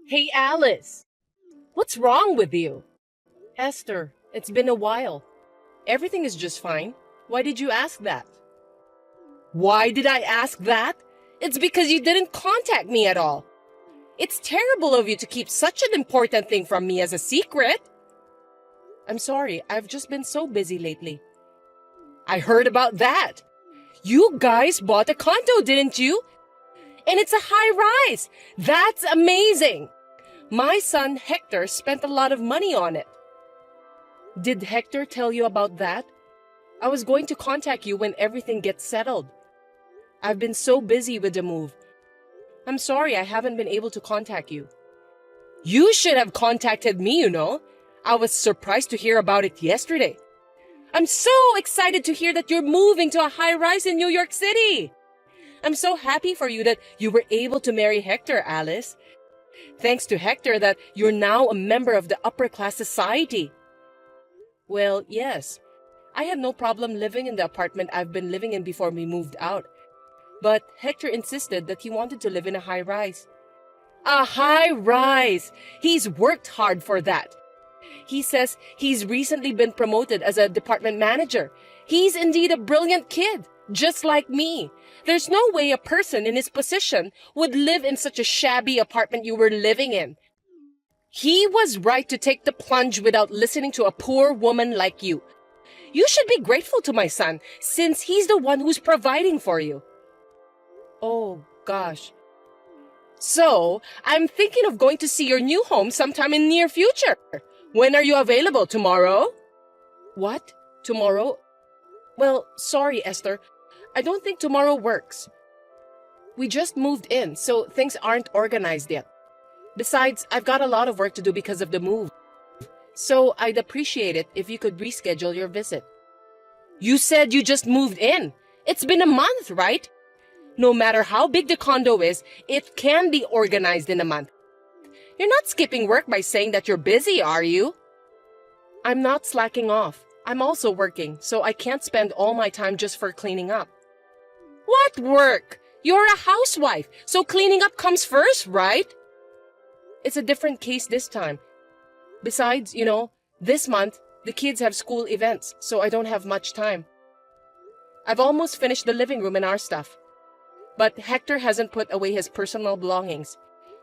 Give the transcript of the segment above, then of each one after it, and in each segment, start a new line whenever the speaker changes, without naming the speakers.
Hey, Alice, what's wrong with you? Esther, it's been a while. Everything is just fine. Why did you ask that? Why did I ask that? It's because you didn't contact me at all. It's terrible of you to keep such an important thing from me as a secret. I'm sorry, I've just been so busy lately. I heard about that. You guys bought a condo, didn't you? And it's a high rise. That's amazing. My son Hector spent a lot of money on it. Did Hector tell you about that? I was going to contact you when everything gets settled. I've been so busy with the move. I'm sorry I haven't been able to contact you. You should have contacted me, you know. I was surprised to hear about it yesterday. I'm so excited to hear that you're moving to a high-rise in New York City. I'm so happy for you that you were able to marry Hector, Alice. Thanks to Hector that you're now a member of the upper-class society. Well, yes. I had no problem living in the apartment I've been living in before we moved out. But Hector insisted that he wanted to live in a high-rise. A high-rise! He's worked hard for that. He says he's recently been promoted as a department manager. He's indeed a brilliant kid, just like me. There's no way a person in his position would live in such a shabby apartment you were living in. He was right to take the plunge without listening to a poor woman like you. You should be grateful to my son, since he's the one who's providing for you. Oh, gosh. So, I'm thinking of going to see your new home sometime in near future. When are you available? Tomorrow? What? Tomorrow? Well, sorry, Esther. I don't think tomorrow works. We just moved in, so things aren't organized yet. Besides, I've got a lot of work to do because of the move. So I'd appreciate it if you could reschedule your visit. You said you just moved in. It's been a month, right? No matter how big the condo is, it can be organized in a month. You're not skipping work by saying that you're busy, are you? I'm not slacking off. I'm also working, so I can't spend all my time just for cleaning up. What work? You're a housewife, so cleaning up comes first, right? It's a different case this time. Besides, this month, the kids have school events, so I don't have much time. I've almost finished the living room and our stuff. But Hector hasn't put away his personal belongings.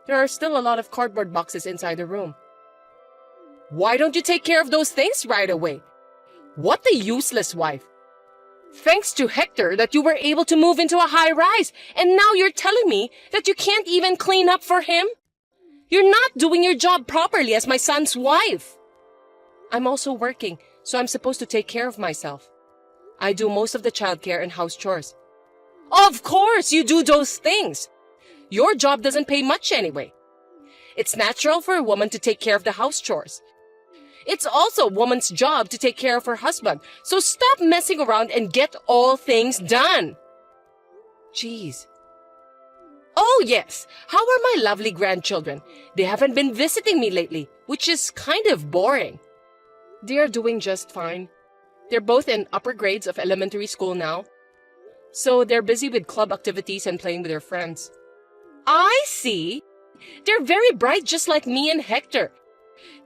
There are still a lot of cardboard boxes inside the room. Why don't you take care of those things right away? What a useless wife. Thanks to Hector that you were able to move into a high-rise, and now you're telling me that you can't even clean up for him? You're not doing your job properly as my son's wife. I'm also working, so I'm supposed to take care of myself. I do most of the childcare and house chores. Of course you do those things. Your job doesn't pay much anyway. It's natural for a woman to take care of the house chores. It's also a woman's job to take care of her husband, so stop messing around and get all things done. Jeez. Oh yes, how are my lovely grandchildren? They haven't been visiting me lately, which is kind of boring. They are doing just fine. They're both in upper grades of elementary school now, so they're busy with club activities and playing with their friends. I see. They're very bright just like me and Hector.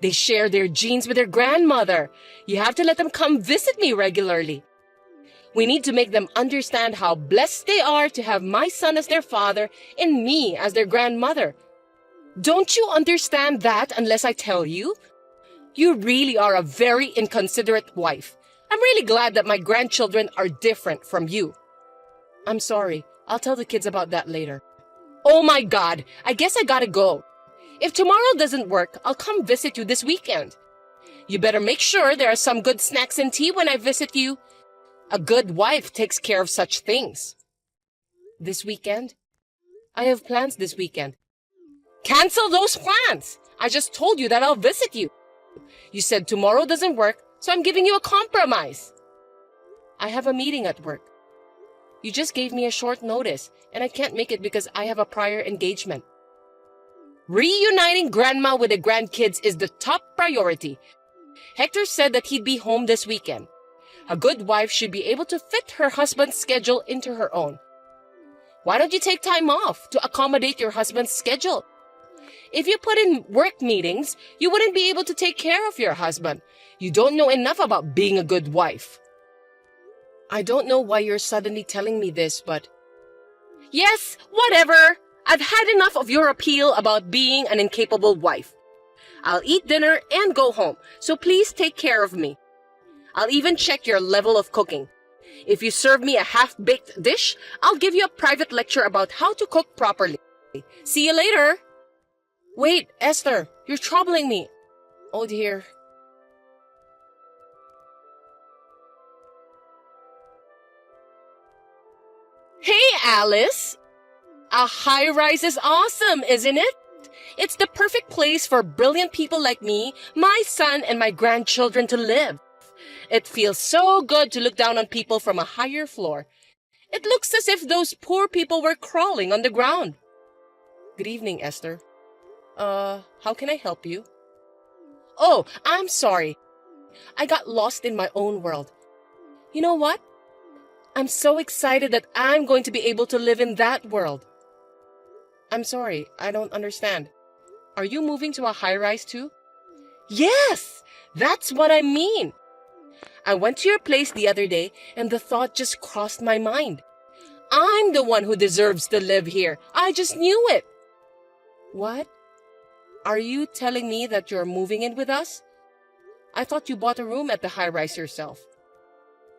They share their genes with their grandmother. You have to let them come visit me regularly. We need to make them understand how blessed they are to have my son as their father and me as their grandmother. Don't you understand that unless I tell you? You really are a very inconsiderate wife. I'm really glad that my grandchildren are different from you. I'm sorry. I'll tell the kids about that later. Oh my God, I guess I gotta go. If tomorrow doesn't work, I'll come visit you this weekend. You better make sure there are some good snacks and tea when I visit you. A good wife takes care of such things. This weekend? I have plans this weekend. Cancel those plans! I just told you that I'll visit you. You said tomorrow doesn't work, so I'm giving you a compromise. I have a meeting at work. You just gave me a short notice, and I can't make it because I have a prior engagement. Reuniting Grandma with the grandkids is the top priority. Hector said that he'd be home this weekend. A good wife should be able to fit her husband's schedule into her own. Why don't you take time off to accommodate your husband's schedule? If you put in work meetings, you wouldn't be able to take care of your husband. You don't know enough about being a good wife. I don't know why you're suddenly telling me this, but... Yes, whatever. I've had enough of your appeal about being an incapable wife. I'll eat dinner and go home, so please take care of me. I'll even check your level of cooking. If you serve me a half-baked dish, I'll give you a private lecture about how to cook properly. See you later. Wait, Esther, you're troubling me. Oh dear. Hey, Alice. A high-rise is awesome, isn't it? It's the perfect place for brilliant people like me, my son, and my grandchildren to live. It feels so good to look down on people from a higher floor. It looks as if those poor people were crawling on the ground. Good evening, Esther. How can I help you? Oh, I'm sorry. I got lost in my own world. You know what? I'm so excited that I'm going to be able to live in that world. I'm sorry, I don't understand. Are you moving to a high-rise too? Yes, that's what I mean. I went to your place the other day and the thought just crossed my mind. I'm the one who deserves to live here. I just knew it. What? Are you telling me that you're moving in with us? I thought you bought a room at the high-rise yourself.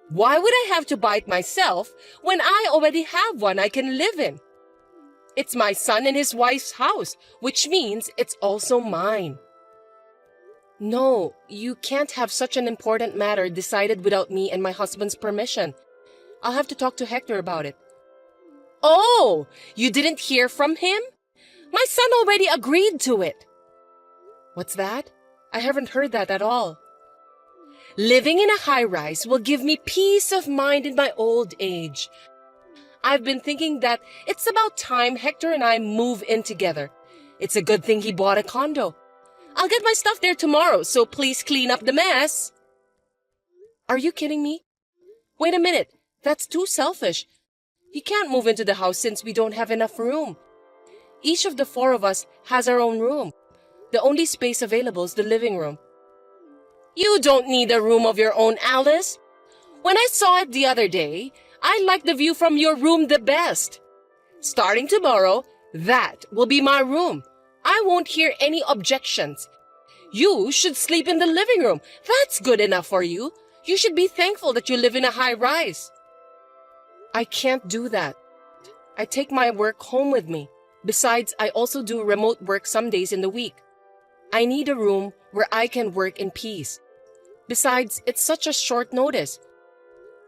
Why would I have to buy it myself when I already have one I can live in? It's my son and his wife's house, which means it's also mine. No, you can't have such an important matter decided without me and my husband's permission. I'll have to talk to Hector about it. Oh, you didn't hear from him? My son already agreed to it. What's that? I haven't heard that at all. Living in a high-rise will give me peace of mind in my old age. I've been thinking that it's about time Hector and I move in together. It's a good thing he bought a condo. I'll get my stuff there tomorrow, so please clean up the mess. Are you kidding me? Wait a minute, that's too selfish. You can't move into the house since we don't have enough room. Each of the four of us has our own room. The only space available is the living room. You don't need a room of your own, Alice. When I saw it the other day, I liked the view from your room the best. Starting tomorrow, that will be my room. I won't hear any objections. You should sleep in the living room. That's good enough for you. You should be thankful that you live in a high-rise. I can't do that. I take my work home with me. Besides, I also do remote work some days in the week. I need a room where I can work in peace. Besides, it's such a short notice.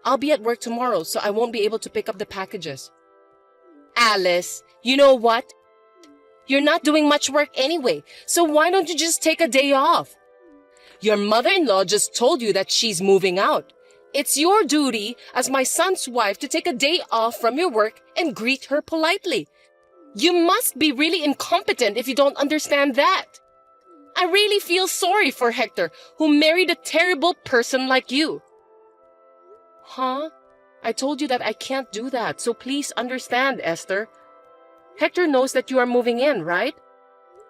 I'll be at work tomorrow, so I won't be able to pick up the packages. Alice, you know what? You're not doing much work anyway, so why don't you just take a day off? Your mother-in-law just told you that she's moving out. It's your duty as my son's wife to take a day off from your work and greet her politely. You must be really incompetent if you don't understand that. I really feel sorry for Hector, who married a terrible person like you. Huh? I told you that I can't do that, so please understand, Esther. Hector knows that you are moving in, right?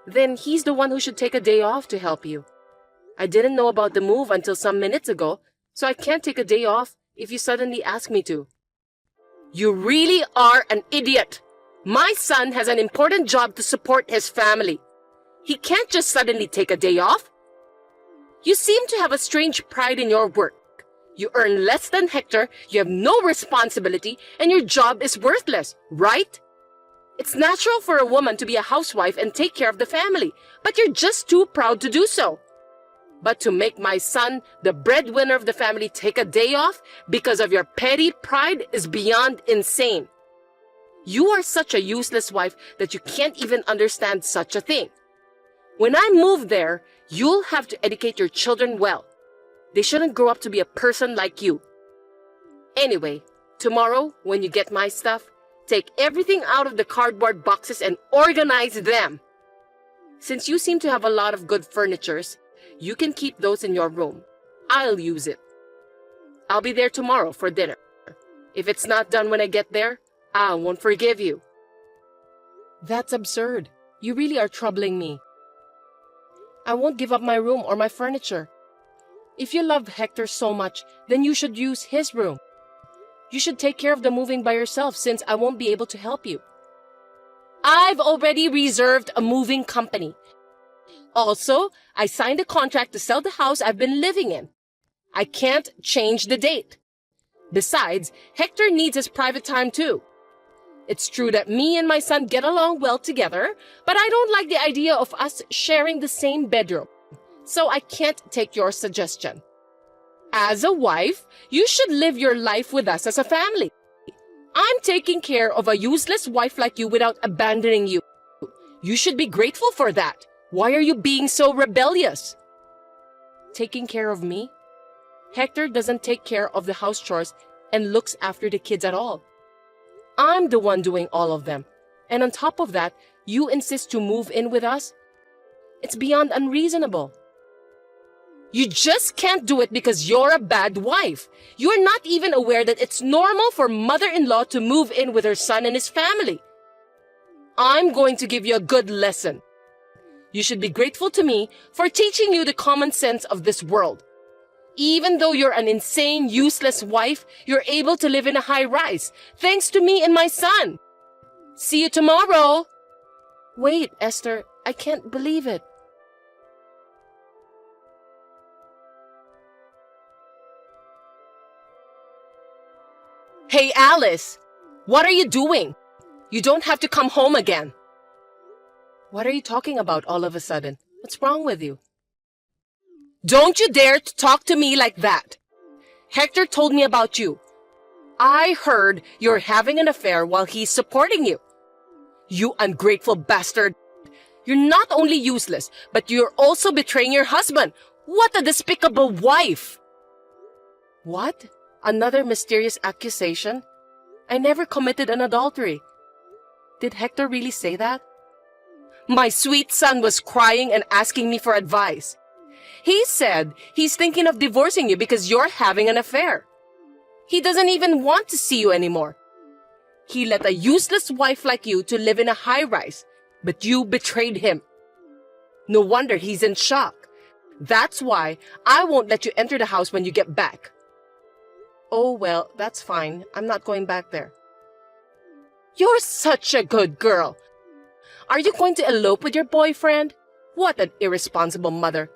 Then he's the one who should take a day off to help you. I didn't know about the move until some minutes ago, so I can't take a day off if you suddenly ask me to. You really are an idiot. My son has an important job to support his family. He can't just suddenly take a day off. You seem to have a strange pride in your work. You earn less than Hector, you have no responsibility, and your job is worthless, right? It's natural for a woman to be a housewife and take care of the family, but you're just too proud to do so. But to make my son, the breadwinner of the family, take a day off because of your petty pride is beyond insane. You are such a useless wife that you can't even understand such a thing. When I move there, you'll have to educate your children well. They shouldn't grow up to be a person like you. Anyway, tomorrow, when you get my stuff, take everything out of the cardboard boxes and organize them. Since you seem to have a lot of good furnitures, you can keep those in your room. I'll use it. I'll be there tomorrow for dinner. If it's not done when I get there, I won't forgive you. That's absurd. You really are troubling me. I won't give up my room or my furniture. If you love Hector so much, then you should use his room. You should take care of the moving by yourself since I won't be able to help you. I've already reserved a moving company. Also, I signed a contract to sell the house I've been living in. I can't change the date. Besides, Hector needs his private time too. It's true that me and my son get along well together, but I don't like the idea of us sharing the same bedroom. So I can't take your suggestion. As a wife, you should live your life with us as a family. I'm taking care of a useless wife like you without abandoning you. You should be grateful for that. Why are you being so rebellious? Taking care of me? Hector doesn't take care of the house chores and looks after the kids at all. I'm the one doing all of them. And on top of that, you insist to move in with us? It's beyond unreasonable. You just can't do it because you're a bad wife. You're not even aware that it's normal for mother-in-law to move in with her son and his family. I'm going to give you a good lesson. You should be grateful to me for teaching you the common sense of this world. Even though you're an insane, useless wife, you're able to live in a high-rise, thanks to me and my son. See you tomorrow. Wait, Esther, I can't believe it. Hey, Alice, what are you doing? You don't have to come home again. What are you talking about all of a sudden? What's wrong with you? Don't you dare to talk to me like that. Hector told me about you. I heard you're having an affair while he's supporting you. You ungrateful bastard. You're not only useless, but you're also betraying your husband. What a despicable wife! What? Another mysterious accusation? I never committed an adultery. Did Hector really say that? My sweet son was crying and asking me for advice. He said he's thinking of divorcing you because you're having an affair. He doesn't even want to see you anymore. He let a useless wife like you to live in a high-rise, but you betrayed him. No wonder he's in shock. That's why I won't let you enter the house when you get back. Oh, well, that's fine. I'm not going back there. You're such a good girl. Are you going to elope with your boyfriend? What an irresponsible mother.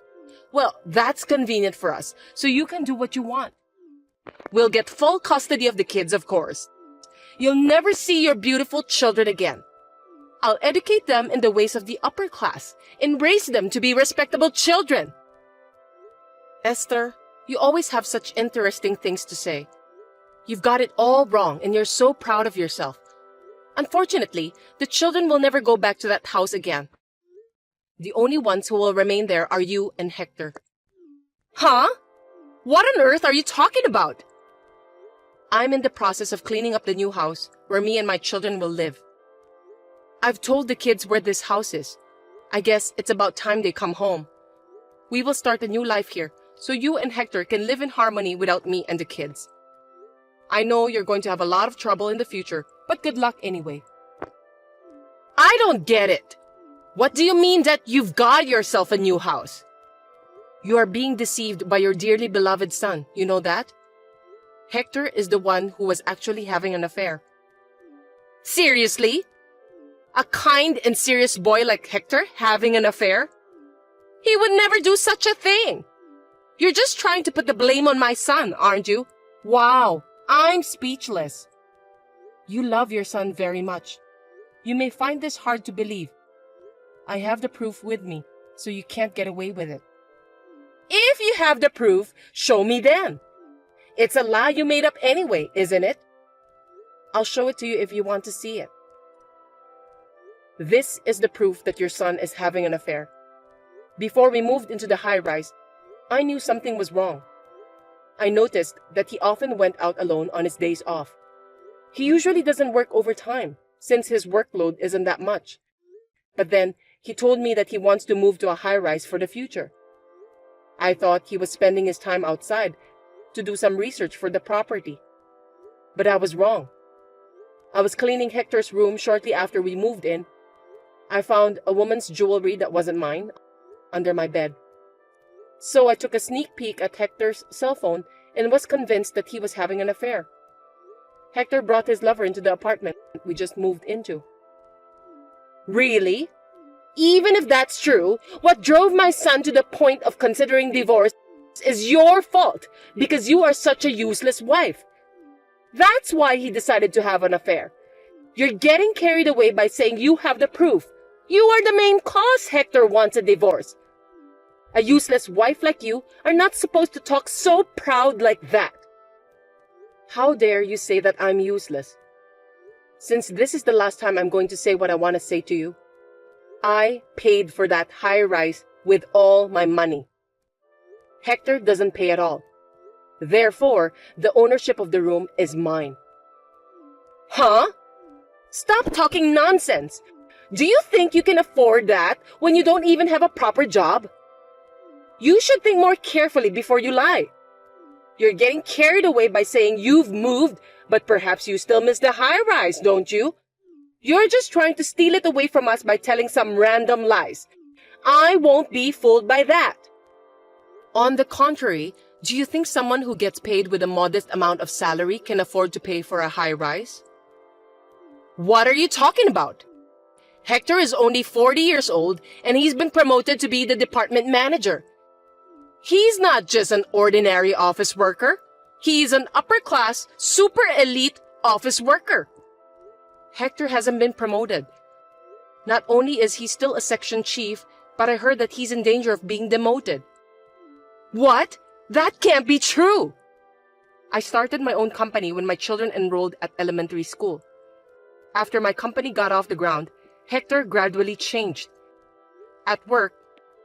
Well, that's convenient for us, so you can do what you want. We'll get full custody of the kids, of course. You'll never see your beautiful children again. I'll educate them in the ways of the upper class and raise them to be respectable children. Esther, you always have such interesting things to say. You've got it all wrong and you're so proud of yourself. Unfortunately, the children will never go back to that house again. The only ones who will remain there are you and Hector. Huh? What on earth are you talking about? I'm in the process of cleaning up the new house where me and my children will live. I've told the kids where this house is. I guess it's about time they come home. We will start a new life here, so you and Hector can live in harmony without me and the kids. I know you're going to have a lot of trouble in the future, but good luck anyway. I don't get it. What do you mean that you've got yourself a new house? You are being deceived by your dearly beloved son, you know that? Hector is the one who was actually having an affair. Seriously? A kind and serious boy like Hector having an affair? He would never do such a thing. You're just trying to put the blame on my son, aren't you? Wow, I'm speechless. You love your son very much. You may find this hard to believe. I have the proof with me, so you can't get away with it. If you have the proof, show me then. It's a lie you made up anyway, isn't it? I'll show it to you if you want to see it. This is the proof that your son is having an affair. Before we moved into the high-rise, I knew something was wrong. I noticed that he often went out alone on his days off. He usually doesn't work overtime, since his workload isn't that much. But then, he told me that he wants to move to a high-rise for the future. I thought he was spending his time outside to do some research for the property. But I was wrong. I was cleaning Hector's room shortly after we moved in, I found a woman's jewelry that wasn't mine under my bed. So I took a sneak peek at Hector's cell phone and was convinced that he was having an affair. Hector brought his lover into the apartment we just moved into. Really? Even if that's true, what drove my son to the point of considering divorce is your fault because you are such a useless wife. That's why he decided to have an affair. You're getting carried away by saying you have the proof. You are the main cause Hector wants a divorce. A useless wife like you are not supposed to talk so proud like that. How dare you say that I'm useless? Since this is the last time I'm going to say what I want to say to you, I paid for that high-rise with all my money. Hector doesn't pay at all. Therefore, the ownership of the room is mine. Huh? Stop talking nonsense. Do you think you can afford that when you don't even have a proper job? You should think more carefully before you lie. You're getting carried away by saying you've moved, but perhaps you still miss the high-rise, don't you? You're just trying to steal it away from us by telling some random lies. I won't be fooled by that. On the contrary, do you think someone who gets paid with a modest amount of salary can afford to pay for a high-rise? What are you talking about? Hector is only 40 years old and he's been promoted to be the department manager. He's not just an ordinary office worker. He's an upper-class, super elite office worker. Hector hasn't been promoted. Not only is he still a section chief, but I heard that he's in danger of being demoted. What? That can't be true! I started my own company when my children enrolled at elementary school. After my company got off the ground, Hector gradually changed. At work,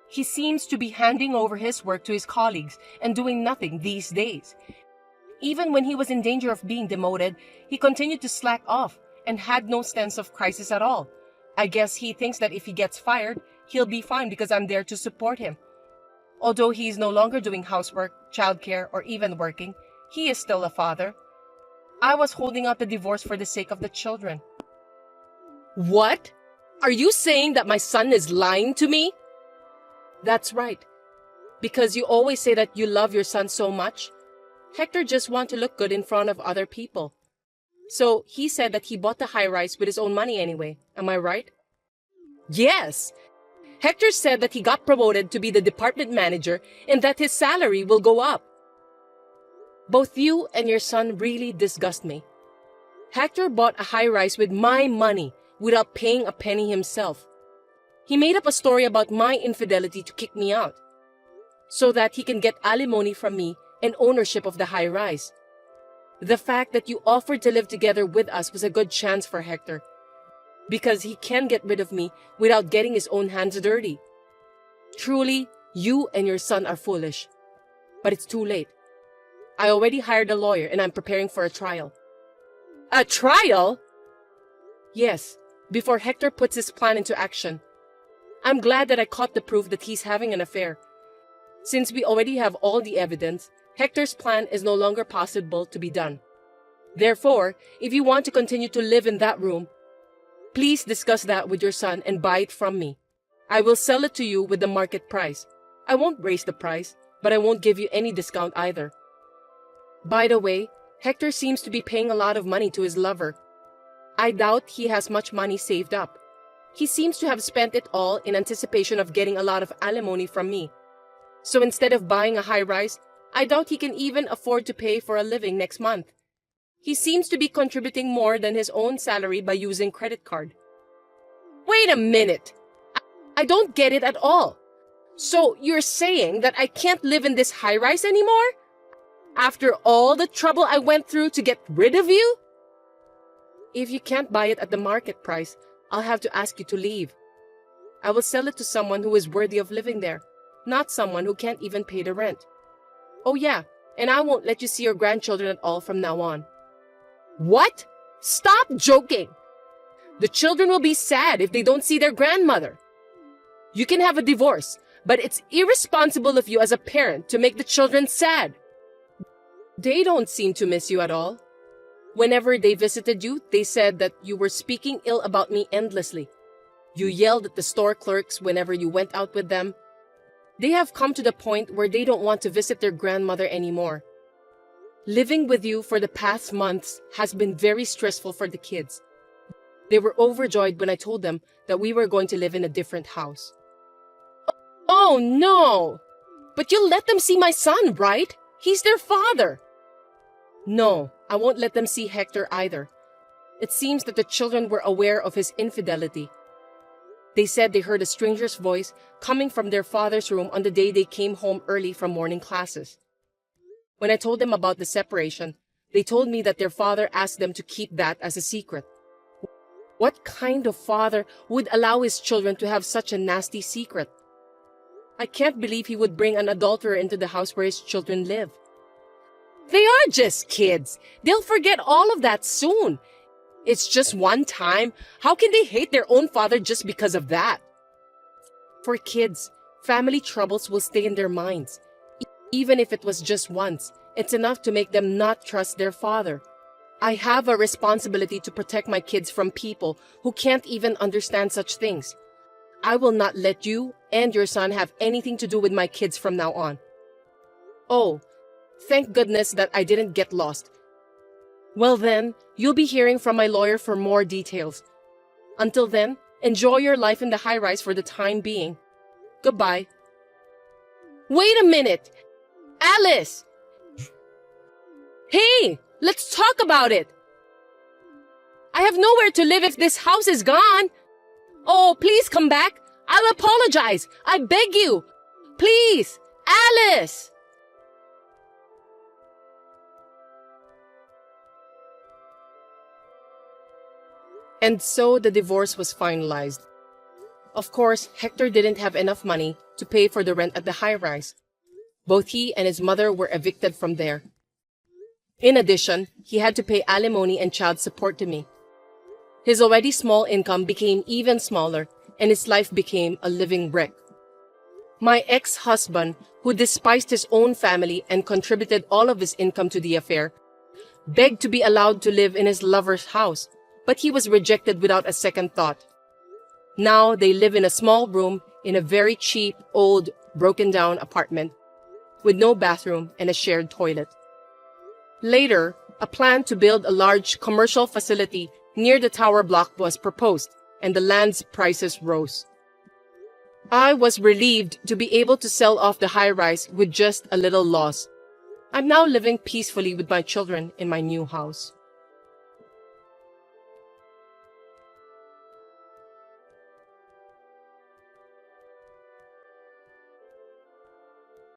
he seems to be handing over his work to his colleagues and doing nothing these days. Even when he was in danger of being demoted, he continued to slack off and had no sense of crisis at all. I guess he thinks that if he gets fired, he'll be fine because I'm there to support him. Although he is no longer doing housework, childcare, or even working, he is still a father. I was holding out the divorce for the sake of the children. What? Are you saying that my son is lying to me? That's right. Because you always say that you love your son so much. Hector just wants to look good in front of other people. So he said that he bought the high-rise with his own money anyway. Am I right? Yes. Hector said that he got promoted to be the department manager and that his salary will go up. Both you and your son really disgust me. Hector bought a high-rise with my money without paying a penny himself. He made up a story about my infidelity to kick me out, so that he can get alimony from me and ownership of the high-rise. The fact that you offered to live together with us was a good chance for Hector, because he can get rid of me without getting his own hands dirty. Truly, you and your son are foolish. But it's too late. I already hired a lawyer and I'm preparing for a trial. A trial? Yes, before Hector puts his plan into action. I'm glad that I caught the proof that he's having an affair. Since we already have all the evidence, Hector's plan is no longer possible to be done. Therefore, if you want to continue to live in that room, please discuss that with your son and buy it from me. I will sell it to you with the market price. I won't raise the price, but I won't give you any discount either. By the way, Hector seems to be paying a lot of money to his lover. I doubt he has much money saved up. He seems to have spent it all in anticipation of getting a lot of alimony from me. So instead of buying a high-rise, I doubt he can even afford to pay for a living next month. He seems to be contributing more than his own salary by using credit card. Wait a minute! I don't get it at all. So you're saying that I can't live in this high-rise anymore? After all the trouble I went through to get rid of you? If you can't buy it at the market price, I'll have to ask you to leave. I will sell it to someone who is worthy of living there, not someone who can't even pay the rent. Oh yeah, and I won't let you see your grandchildren at all from now on. What? Stop joking! The children will be sad if they don't see their grandmother. You can have a divorce, but it's irresponsible of you as a parent to make the children sad. They don't seem to miss you at all. Whenever they visited you, they said that you were speaking ill about me endlessly. You yelled at the store clerks whenever you went out with them. They have come to the point where they don't want to visit their grandmother anymore. Living with you for the past months has been very stressful for the kids. They were overjoyed when I told them that we were going to live in a different house. Oh no! But you'll let them see my son, right? He's their father. No, I won't let them see Hector either. It seems that the children were aware of his infidelity. They said they heard a stranger's voice coming from their father's room on the day they came home early from morning classes. When I told them about the separation, they told me that their father asked them to keep that as a secret. What kind of father would allow his children to have such a nasty secret? I can't believe he would bring an adulterer into the house where his children live. They are just kids. They'll forget all of that soon. It's just one time. How can they hate their own father just because of that? For kids, family troubles will stay in their minds. Even if it was just once, it's enough to make them not trust their father. I have a responsibility to protect my kids from people who can't even understand such things. I will not let you and your son have anything to do with my kids from now on. Oh, thank goodness that I didn't get lost. Well then, you'll be hearing from my lawyer for more details. Until then, enjoy your life in the high-rise for the time being. Goodbye. Wait a minute! Alice! Hey, let's talk about it! I have nowhere to live if this house is gone. Oh, please come back. I'll apologize. I beg you. Please, Alice! And so the divorce was finalized. Of course, Hector didn't have enough money to pay for the rent at the high-rise. Both he and his mother were evicted from there. In addition, he had to pay alimony and child support to me. His already small income became even smaller, and his life became a living wreck. My ex-husband, who despised his own family and contributed all of his income to the affair, begged to be allowed to live in his lover's house, but he was rejected without a second thought. Now they live in a small room in a very cheap, old, broken-down apartment with no bathroom and a shared toilet. Later, a plan to build a large commercial facility near the tower block was proposed, and the land's prices rose. I was relieved to be able to sell off the high-rise with just a little loss. I'm now living peacefully with my children in my new house.